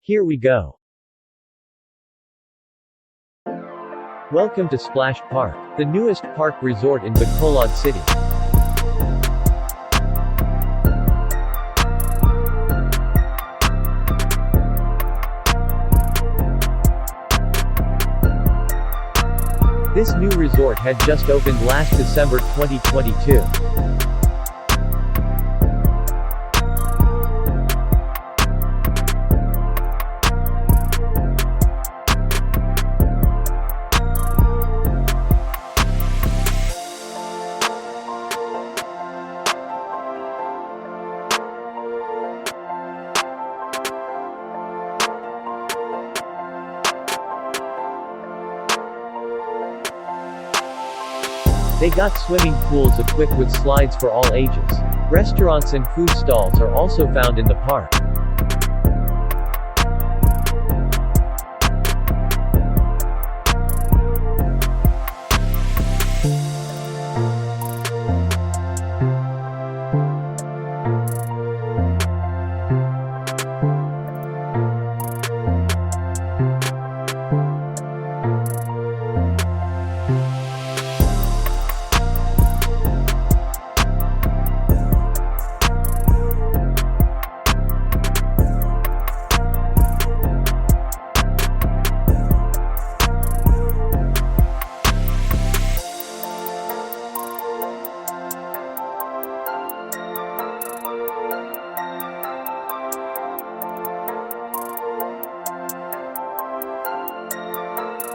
Here we go. Welcome to SplashPark, the newest park resort in Bacolod City. This new resort had just opened last December 2022. They got swimming pools equipped with slides for all ages. Restaurants and food stalls are also found in the park.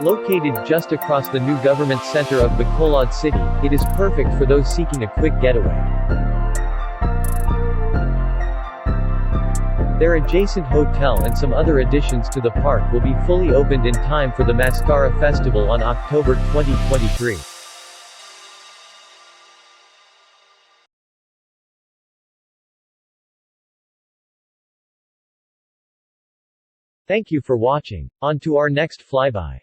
Located just across the new government center of Bacolod City, it is perfect for those seeking a quick getaway. Their adjacent hotel and some other additions to the park will be fully opened in time for the Mascara Festival on October 2023. Thank you for watching. On to our next flyby.